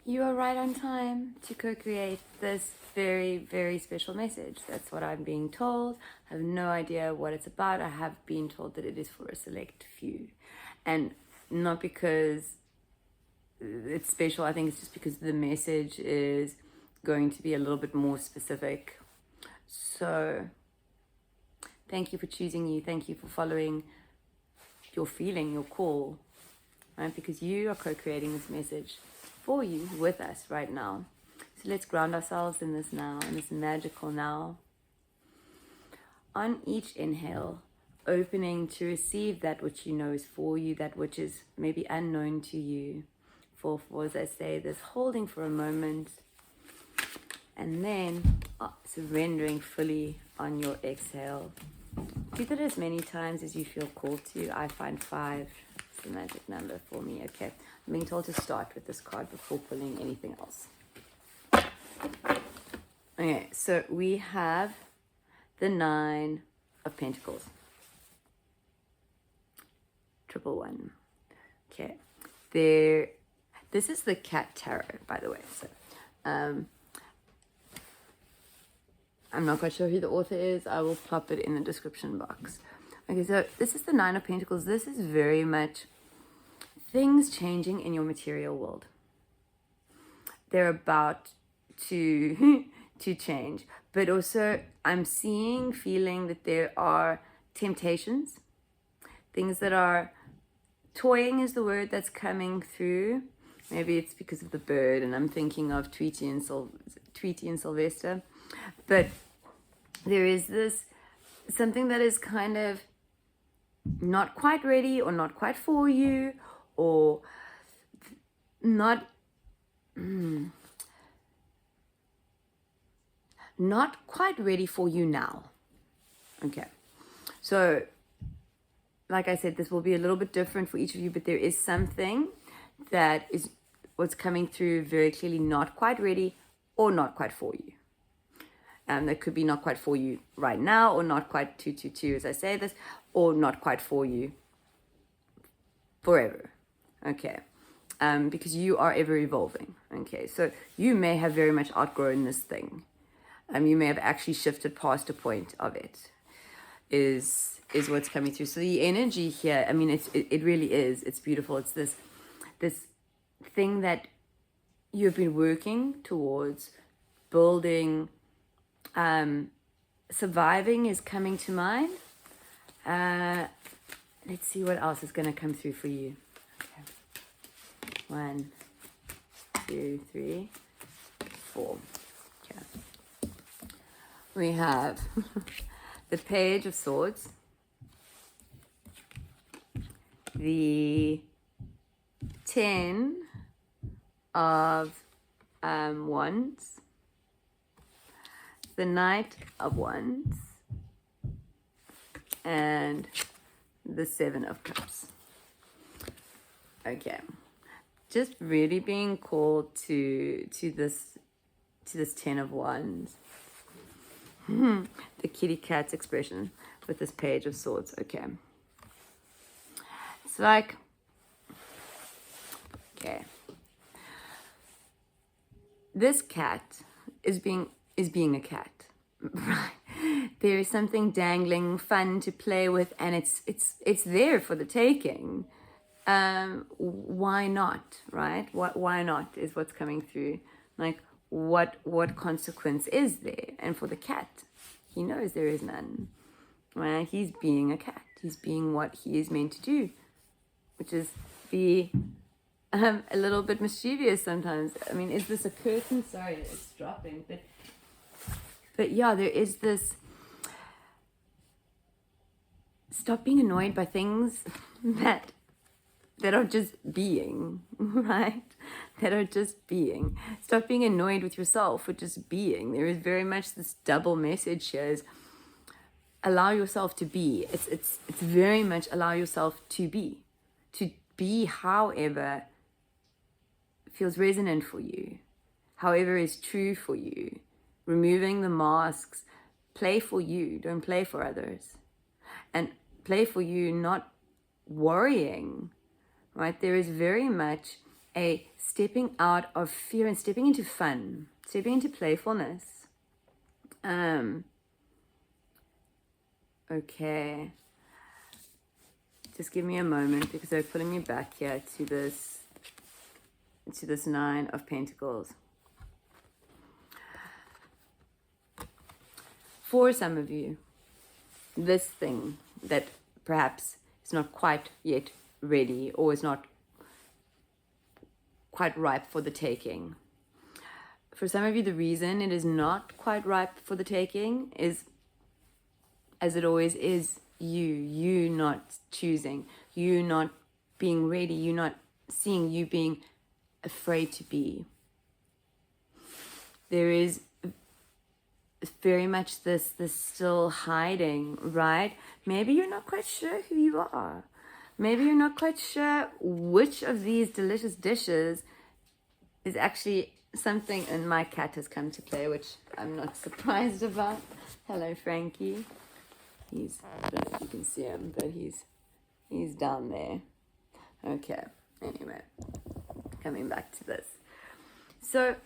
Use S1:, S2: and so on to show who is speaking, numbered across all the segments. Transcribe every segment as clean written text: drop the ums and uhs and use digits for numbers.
S1: You are right on time to co-create this very, very special message. That's what I'm being told. I have no idea what it's about. I have been told that it is for a select few. And not because it's special, I think it's just because the message is going to be a little bit more specific. So thank you for choosing you. Thank you for following your feeling, your call, right? Because you are co-creating this message for you with us right now. So let's ground ourselves in this now, in this magical now. On each inhale, opening to receive that which you know is for you, that which is maybe unknown to you. For as I say, this holding for a moment, and then surrendering fully on your exhale. Do that as many times as you feel called to. I find 5 is the magic number for me. Okay, I'm being told to start with this card before pulling anything else. Okay, so we have the 9 of Pentacles. 111. Okay, this is the Cat Tarot, by the way. So, I'm not quite sure who the author is. I will pop it in the description box. Okay, so this is the 9 of Pentacles. This is very much things changing in your material world. They're about to change. But also I'm feeling that there are temptations. Things that are toying is the word that's coming through. Maybe it's because of the bird, and I'm thinking of Tweety and Sylvester. But there is this something that is kind of not quite ready, or not quite for you, or not quite ready for you now. Okay, so like I said, this will be a little bit different for each of you, but there is something that is what's coming through very clearly, not quite ready or not quite for you. That could be not quite for you right now, or not quite 222 as I say this, or not quite for you forever. Okay, because you are ever evolving. Okay, so you may have very much outgrown this thing. You may have actually shifted past a point of it. Is what's coming through. So the energy here, I mean, it really is. It's beautiful. It's this thing that you've been working towards, building. Surviving is coming to mind. Let's see what else is going to come through for you. Okay. 1, 2, 3, 4. Okay. We have the Page of Swords, the 10 of Wands, the Knight of Wands, and the 7 of Cups. Okay, just really being called to this 10 of Wands. The kitty cat's expression with this Page of Swords. Okay, it's like, okay, this cat is being a cat, right? There is something dangling, fun to play with, and it's there for the taking. Why not, right? Why not is what's coming through. Like, what consequence is there? And for the cat, he knows there is none, right? He's being a cat. He's being what he is meant to do, which is be a little bit mischievous sometimes. I mean, is this a curtain? Sorry, it's dropping, but yeah, there is this, stop being annoyed by things that are just being, right? That are just being. Stop being annoyed with yourself for just being. There is very much this double message here, is allow yourself to be. It's very much allow yourself to be however feels resonant for you, however is true for you. Removing the masks. Play for you, don't play for others. And play for you, not worrying, right? There is very much a stepping out of fear and stepping into fun, stepping into playfulness. Okay. Just give me a moment because they're pulling me back here to this Nine of Pentacles. For some of you, this thing that perhaps is not quite yet ready or is not quite ripe for the taking. For some of you, the reason it is not quite ripe for the taking is, as it always is, you not choosing, you not being ready, you not seeing, you being afraid to be. There is very much this still hiding, right? Maybe you're not quite sure who you are. Maybe you're not quite sure which of these delicious dishes is actually something. And my cat has come to play, which I'm not surprised about. Hello, Frankie. I don't know if you can see him, but he's down there. Okay, anyway, coming back to this. So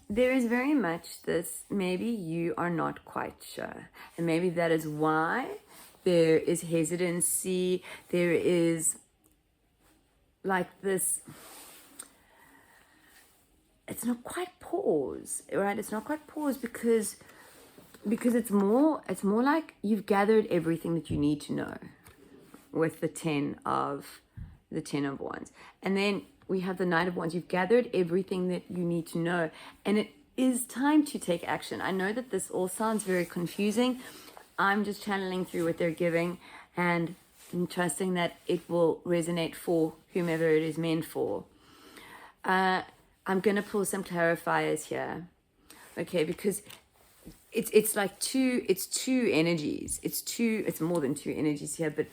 S1: there is very much this, maybe you are not quite sure. And maybe that is why there is hesitancy. There is like this, it's not quite pause, right? It's not quite pause because it's more like you've gathered everything that you need to know with the 10 of Wands. And then we have the Knight of Wands. You've gathered everything that you need to know, and it is time to take action. I know that this all sounds very confusing. I'm just channeling through what they're giving and trusting that it will resonate for whomever it is meant for. I'm going to pull some clarifiers here, okay, because it's like two energies. It's more than two energies here, but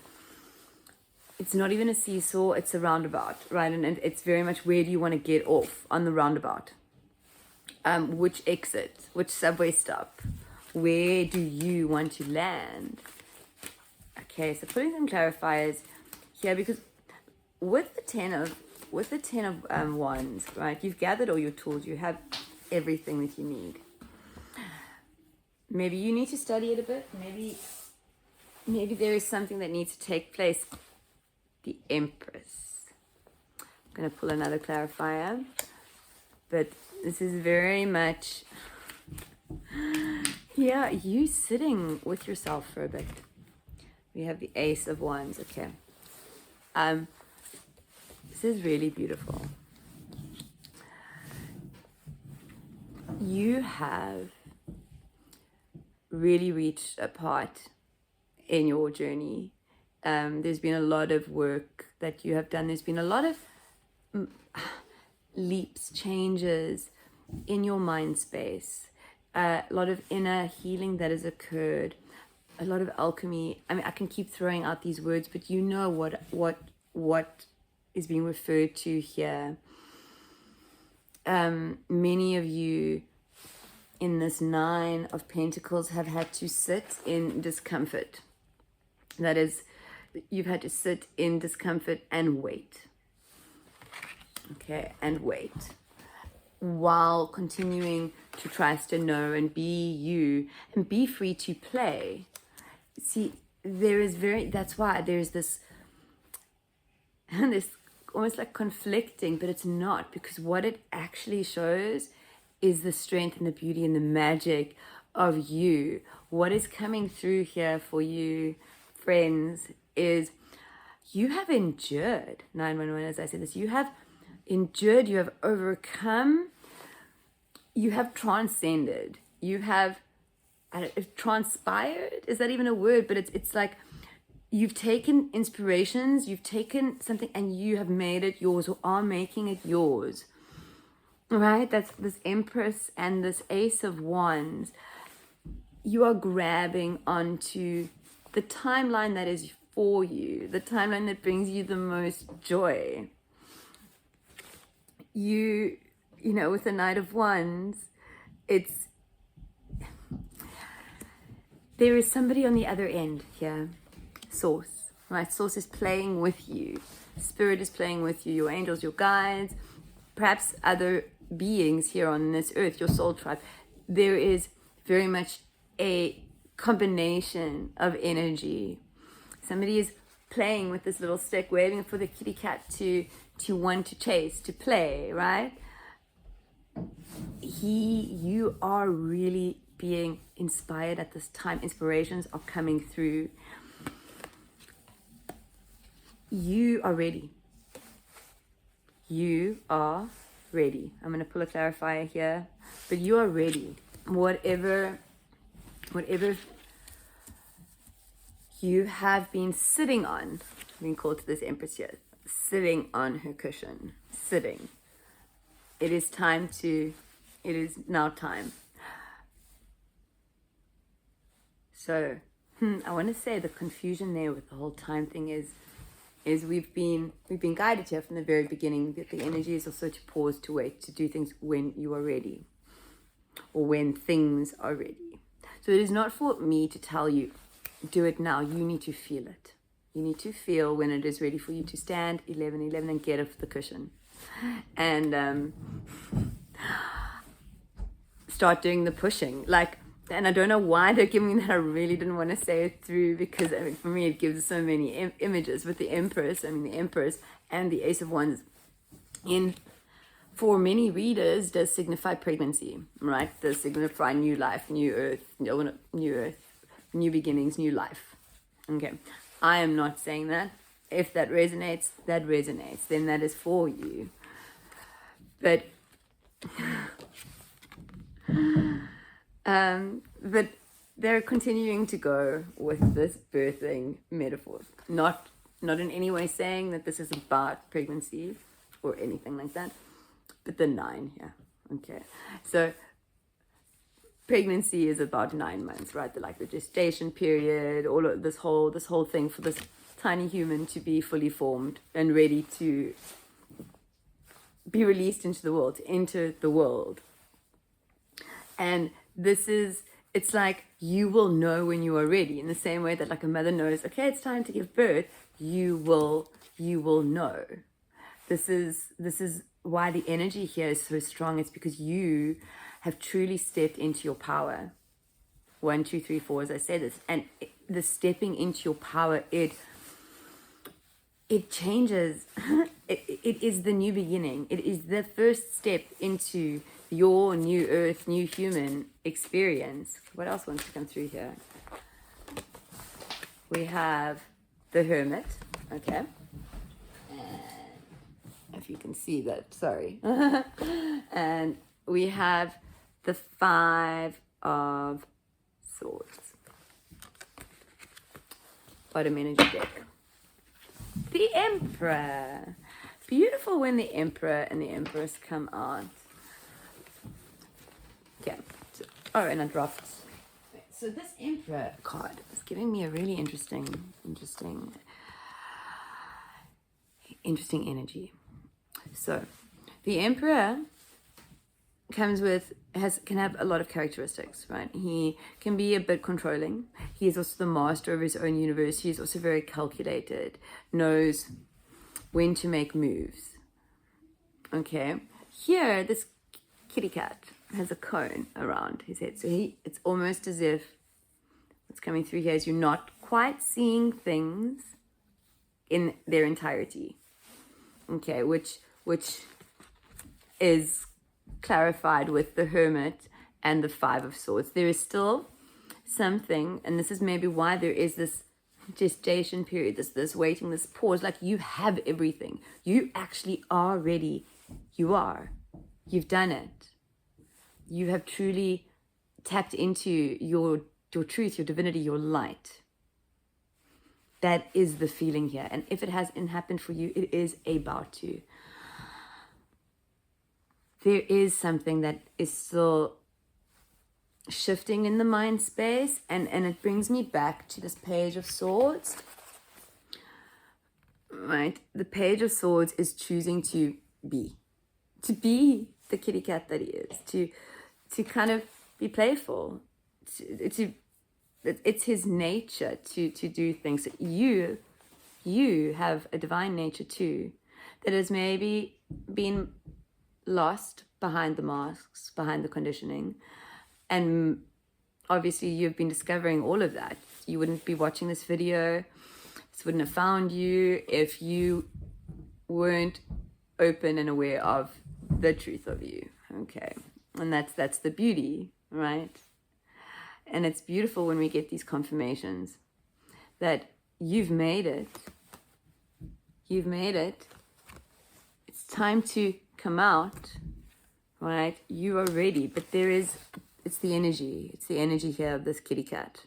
S1: it's not even a seesaw, it's a roundabout, right? And it's very much, where do you want to get off on the roundabout? Which exit, which subway stop, where do you want to land? Okay, so putting some clarifiers here, because with the 10 of Wands, right, you've gathered all your tools, you have everything that you need. Maybe you need to study it a bit. Maybe there is something that needs to take place. The Empress. I'm going to pull another clarifier. But this is very much, yeah, you sitting with yourself for a bit. We have the Ace of Wands. Okay. This is really beautiful. You have really reached a part in your journey. There's been a lot of work that you have done. There's been a lot of leaps, changes in your mind space, a lot of inner healing that has occurred, a lot of alchemy. I mean, I can keep throwing out these words, but you know what is being referred to here. Many of you in this Nine of Pentacles have had to sit in discomfort. That is, you've had to sit in discomfort and wait. Okay, and wait. While continuing to trust and know and be you and be free to play. See, that's why there's this almost like conflicting, but it's not, because what it actually shows is the strength and the beauty and the magic of you. What is coming through here for you, friends, is you have endured. 911, as I said this, you have endured, you have overcome, you have transcended, you have transpired. Is that even a word? But it's like you've taken inspirations, you've taken something and you have made it yours, or are making it yours. Right? That's this Empress and this Ace of Wands. You are grabbing onto the timeline that is for you, the timeline that brings you the most joy. You know, with the Knight of Wands, there is somebody on the other end here. Source, right? Source is playing with you. Spirit is playing with you. Your angels, your guides, perhaps other beings here on this earth, your soul tribe, there is very much a combination of energy. Somebody is playing with this little stick, waiting for the kitty cat to want to chase, to play, right? You are really being inspired at this time. Inspirations are coming through. You are ready. You are ready. I'm going to pull a clarifier here, but you are ready. Whatever you have been sitting on, being called to this Empress here, sitting on her cushion, sitting. It is now time. So, I want to say the confusion there with the whole time thing is we've been guided here from the very beginning that the energy is also to pause, to wait, to do things when you are ready, or when things are ready. So it is not for me to tell you, do it now. You need to feel it. You need to feel when it is ready for you to stand 11:11 and get off the cushion and start doing the pushing. And I don't know why they're giving me that. I really didn't want to say it through, because for me it gives so many images with the Empress. The Empress and the Ace of Wands for many readers does signify pregnancy, right? Does signify new life, new earth, new beginnings, new life. Okay, I am not saying that. If that resonates, then that is for you. But but they're continuing to go with this birthing metaphor. Not in any way saying that this is about pregnancy or anything like that. But the 9 here. Okay. So pregnancy is about 9 months, right? The gestation period, all of this whole thing for this tiny human to be fully formed and ready to be released into the world, to enter the world. And it's like you will know when you are ready, in the same way that a mother knows, okay, it's time to give birth. You will know. This is why the energy here is so strong. It's because you have truly stepped into your power. 1, 2, 3, 4, as I say this, and the stepping into your power, it changes. It is the new beginning. It is the first step into your new earth, new human experience. What else wants to come through here? We have the Hermit, okay? If you can see that, sorry. And we have the 5 of Swords. Bottom energy deck. The Emperor. Beautiful when the Emperor and the Empress come out. Okay. And I dropped. So this Emperor card is giving me a really interesting energy. So the Emperor can have a lot of characteristics, right? He can be a bit controlling. He is also the master of his own universe. He is also very calculated, knows when to make moves. Okay. Here, this kitty cat has a cone around his head. So it's almost as if what's coming through here is you're not quite seeing things in their entirety. Okay, which is clarified with the Hermit and the 5 of Swords. There is still something, and this is maybe why there is this gestation period, this waiting, this pause. You have everything. You actually are ready. You've done it. You have truly tapped into your truth, your divinity, your light. That is the feeling here. And if it hasn't happened for you, it is about to. There is something that is still shifting in the mind space. And it brings me back to this Page of Swords. Right? The Page of Swords is choosing to be the kitty cat that he is. To kind of be playful. It's his nature to do things. You have a divine nature too, that has maybe been lost behind the masks, behind the conditioning. And obviously you've been discovering all of that. You wouldn't be watching this video. This wouldn't have found you if you weren't open and aware of the truth of you. Okay. And that's the beauty, right? And it's beautiful when we get these confirmations that you've made it. You've made it. It's time to come out, right? You are ready, but it's the energy. It's the energy here of this kitty cat.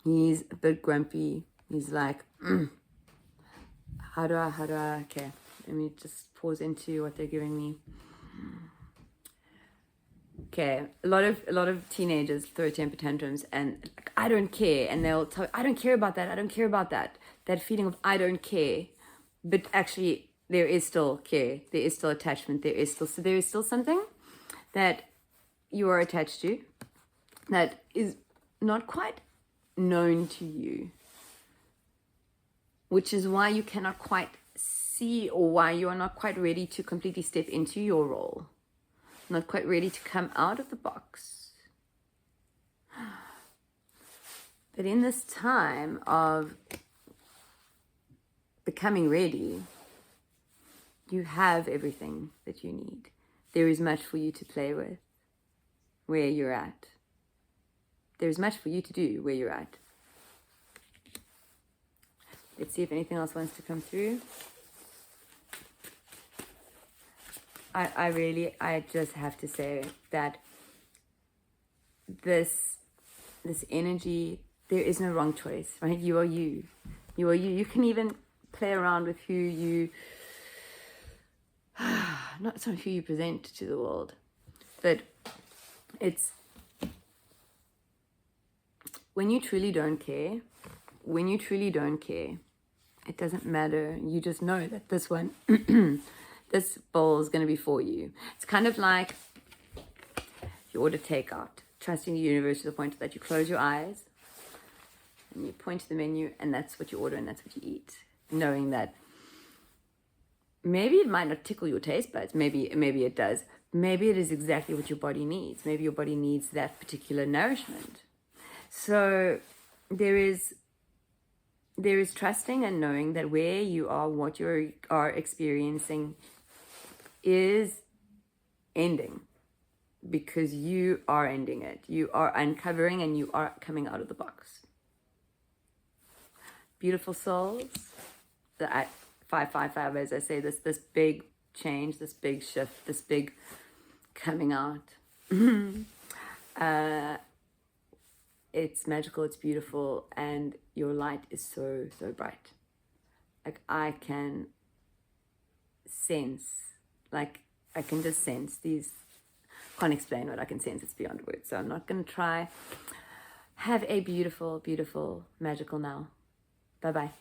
S1: He's a bit grumpy. He's like, how do I, okay. Let me just pause into what they're giving me. Okay, a lot of teenagers throw temper tantrums and like, I don't care, and they'll tell I don't care about that. I don't care about that. That feeling of I don't care, but actually there is still care. There is still attachment. There is still something that you are attached to that is not quite known to you, which is why you cannot quite see, or why you are not quite ready to completely step into your role. Not quite ready to come out of the box. But in this time of becoming ready, you have everything that you need. There is much for you to play with where you're at. There is much for you to do where you're at. Let's see if anything else wants to come through. I just have to say that this energy, there is no wrong choice, right? You are you. You are you. You can even play around with who you, not so who you present to the world, but it's when you truly don't care, it doesn't matter. You just know that this one, this bowl is going to be for you. It's kind of like you order takeout, trusting the universe to the point that you close your eyes and you point to the menu, and that's what you order and that's what you eat, knowing that maybe it might not tickle your taste buds, maybe it does. Maybe it is exactly what your body needs. Maybe your body needs that particular nourishment. So there is trusting and knowing that where you are, what you are experiencing is ending, because you are ending it. You are uncovering and you are coming out of the box. Beautiful souls, the 555, as I say, this big change, this big shift, this big coming out. It's magical, it's beautiful, and your light is so, so bright. Like I can just sense these, can't explain what I can sense, it's beyond words. So I'm not going to try. Have a beautiful, beautiful, magical now. Bye-bye.